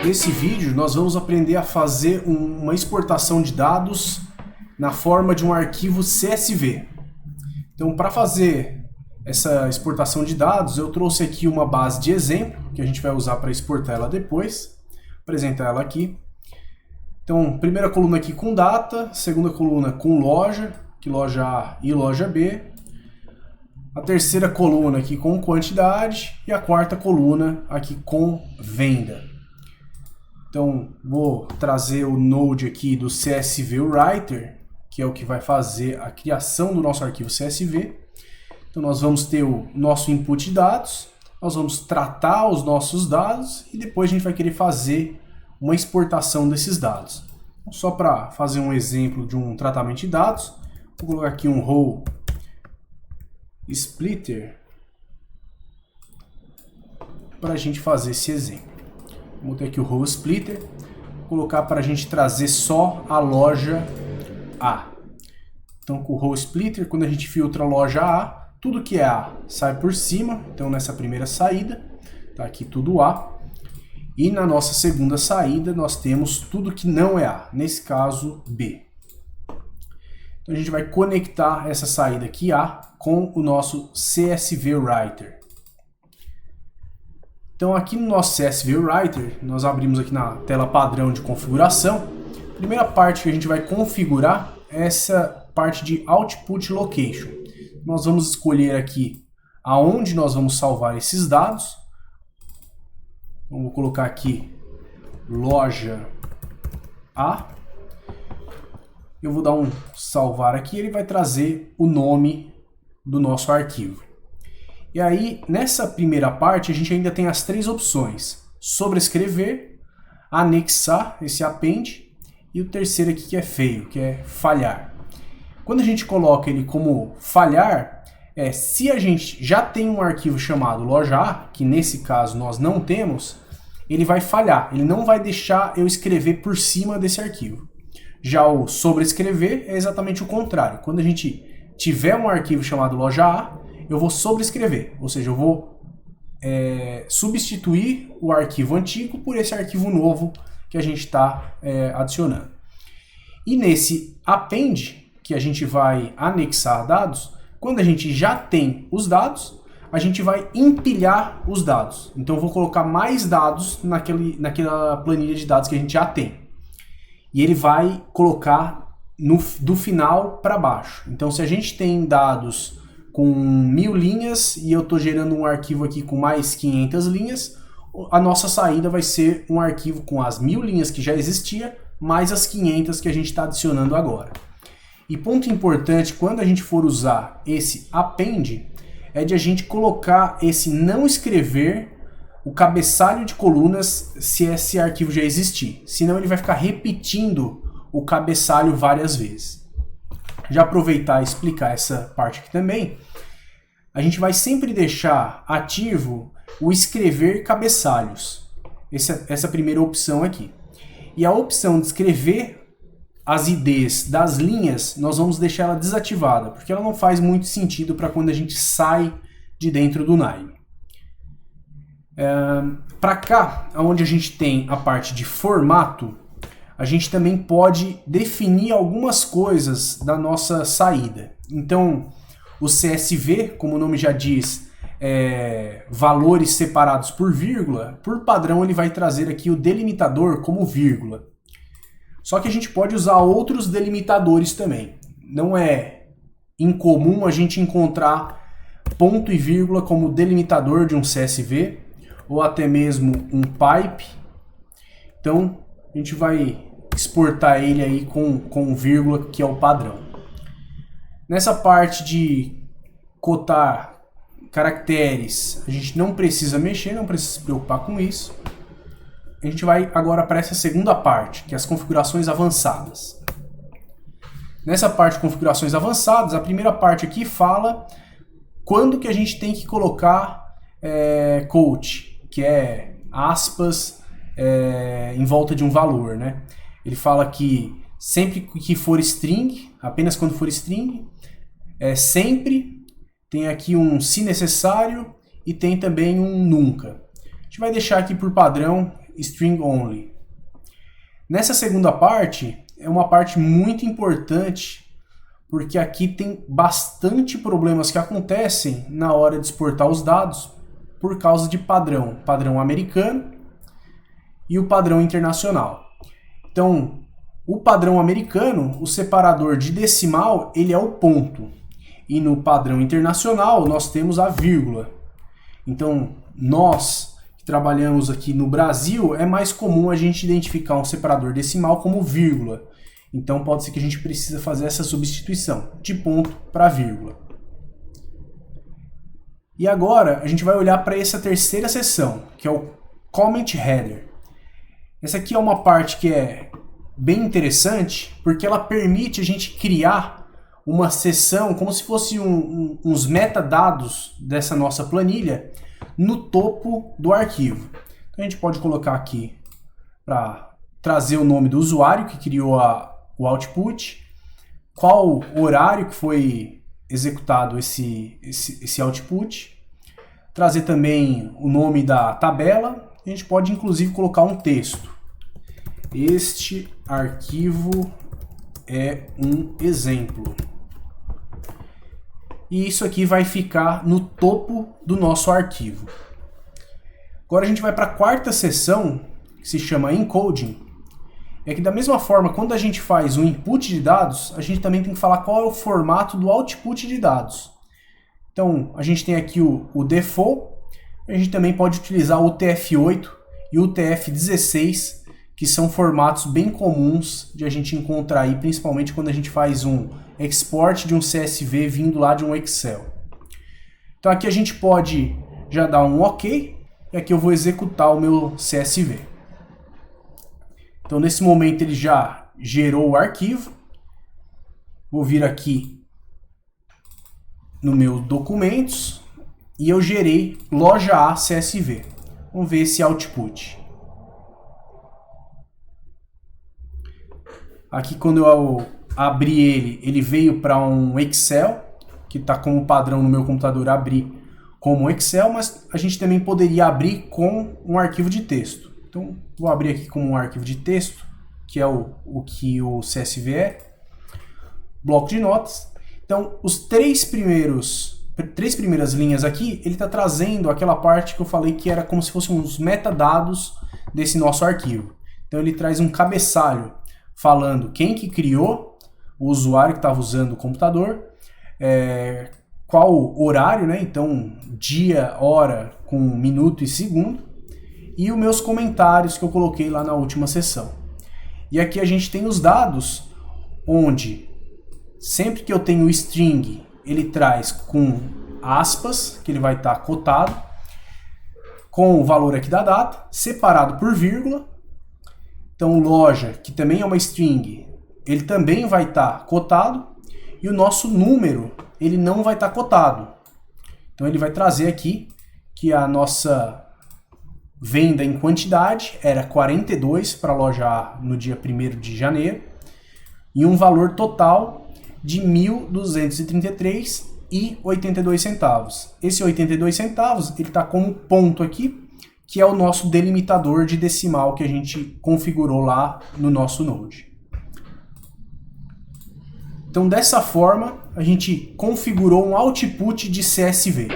Nesse vídeo nós vamos aprender a fazer uma exportação de dados na forma de um arquivo CSV. Então, para fazer essa exportação de dados, eu trouxe aqui uma base de exemplo, que a gente vai usar para exportar ela depois. Vou apresentar ela aqui. Então, primeira coluna aqui com data, segunda coluna com loja, que loja A e loja B. A terceira coluna aqui com quantidade e a quarta coluna aqui com venda. Então, vou trazer o Node aqui do CSV Writer, que é o que vai fazer a criação do nosso arquivo CSV. Então, nós vamos ter o nosso input de dados, nós vamos tratar os nossos dados e depois a gente vai querer fazer uma exportação desses dados. Então, só para fazer um exemplo de um tratamento de dados, vou colocar aqui um row splitter para a gente fazer esse exemplo. Vou ter aqui o row splitter, vou colocar para a gente trazer só a loja A. Então, com o row splitter, quando a gente filtra a loja A, tudo que é A sai por cima. Então, nessa primeira saída, tá aqui tudo A. E na nossa segunda saída, nós temos tudo que não é A, nesse caso B. Então, a gente vai conectar essa saída aqui A com o nosso CSV Writer. Então, aqui no nosso CSV Writer, nós abrimos aqui na tela padrão de configuração. A primeira parte que a gente vai configurar é essa parte de Output Location. Nós vamos escolher aqui aonde nós vamos salvar esses dados. Vamos colocar aqui loja A. Eu vou dar um salvar aqui, ele vai trazer o nome do nosso arquivo. E aí, nessa primeira parte, a gente ainda tem as três opções: sobrescrever, anexar, esse append, e o terceiro aqui que é feio, que é falhar. Quando a gente coloca ele como falhar, se a gente já tem um arquivo chamado loja A, que nesse caso nós não temos, ele vai falhar, ele não vai deixar eu escrever por cima desse arquivo. Já o sobrescrever é exatamente o contrário. Quando a gente tiver um arquivo chamado loja A, eu vou sobrescrever, ou seja, eu vou substituir o arquivo antigo por esse arquivo novo que a gente está adicionando. E nesse append, que a gente vai anexar dados, quando a gente já tem os dados, a gente vai empilhar os dados. Então eu vou colocar mais dados naquela planilha de dados que a gente já tem. E ele vai colocar do final para baixo. Então, se a gente tem dados com 1000 linhas e eu estou gerando um arquivo aqui com mais 500 linhas, a nossa saída vai ser um arquivo com as 1000 linhas que já existia, mais as 500 que a gente está adicionando agora. E ponto importante, quando a gente for usar esse append, é de a gente colocar esse não escrever o cabeçalho de colunas se esse arquivo já existir. Senão ele vai ficar repetindo o cabeçalho várias vezes. Já aproveitar e explicar essa parte aqui também, a gente vai sempre deixar ativo o escrever cabeçalhos. Essa primeira opção aqui. E a opção de escrever as IDs das linhas, nós vamos deixar ela desativada, porque ela não faz muito sentido para quando a gente sai de dentro do Nime. Para cá, onde a gente tem a parte de formato, a gente também pode definir algumas coisas da nossa saída. Então, o CSV, como o nome já diz, valores separados por vírgula, por padrão ele vai trazer aqui o delimitador como vírgula. Só que a gente pode usar outros delimitadores também. Não é incomum a gente encontrar ponto e vírgula como delimitador de um CSV, ou até mesmo um pipe. Então, a gente vai exportar ele aí com vírgula, que é o padrão. Nessa parte de cotar caracteres, a gente não precisa mexer, não precisa se preocupar com isso. A gente vai agora para essa segunda parte, que é as configurações avançadas. Nessa parte de configurações avançadas, a primeira parte aqui fala quando que a gente tem que colocar quote, que é aspas em volta de um valor, né? Ele fala que sempre que for string, apenas quando for string, sempre, tem aqui um se necessário e tem também um nunca. A gente vai deixar aqui por padrão string only. Nessa segunda parte, é uma parte muito importante, porque aqui tem bastante problemas que acontecem na hora de exportar os dados por causa de padrão americano e o padrão internacional. Então, o padrão americano, o separador de decimal, ele é o ponto. E no padrão internacional, nós temos a vírgula. Então, nós que trabalhamos aqui no Brasil, é mais comum a gente identificar um separador decimal como vírgula. Então, pode ser que a gente precise fazer essa substituição de ponto para vírgula. E agora, a gente vai olhar para essa terceira seção, que é o Comment Header. Essa aqui é uma parte que é bem interessante, porque ela permite a gente criar uma seção, como se fosse uns metadados dessa nossa planilha, no topo do arquivo. Então a gente pode colocar aqui para trazer o nome do usuário que criou o output, qual horário que foi executado esse output, trazer também o nome da tabela. A gente pode inclusive colocar um texto. Este arquivo é um exemplo. E isso aqui vai ficar no topo do nosso arquivo. Agora a gente vai para a quarta seção, que se chama Encoding. É que da mesma forma, quando a gente faz um input de dados, a gente também tem que falar qual é o formato do output de dados. Então, a gente tem aqui o default, a gente também pode utilizar o UTF-8 e o UTF-16, que são formatos bem comuns de a gente encontrar aí, principalmente quando a gente faz um export de um CSV vindo lá de um Excel. Então aqui a gente pode já dar um OK, e aqui eu vou executar o meu CSV. Então nesse momento ele já gerou o arquivo. Vou vir aqui no meu documentos e eu gerei loja A CSV. Vamos ver esse output. Aqui quando eu abri ele veio para um Excel, que está como padrão no meu computador abrir como Excel, mas a gente também poderia abrir com um arquivo de texto. Então vou abrir aqui como um arquivo de texto, que é o que o CSV é, bloco de notas. Então os três primeiras linhas aqui, ele está trazendo aquela parte que eu falei que era como se fossem uns metadados desse nosso arquivo. Então ele traz um cabeçalho falando quem que criou, o usuário que estava usando o computador, qual horário, né? Então dia, hora com minuto e segundo, e os meus comentários que eu coloquei lá na última sessão. E aqui a gente tem os dados, onde sempre que eu tenho o string, ele traz com aspas, que ele vai estar cotado, com o valor aqui da data, separado por vírgula. Então loja, que também é uma string, ele também vai estar cotado, e o nosso número, ele não vai estar cotado. Então ele vai trazer aqui que a nossa venda em quantidade era 42 para a loja A no dia 1º de janeiro, e um valor total de R$ 1.233,82. Esse 82 centavos, ele está como ponto aqui, que é o nosso delimitador de decimal que a gente configurou lá no nosso Node. Então, dessa forma, a gente configurou um output de CSV.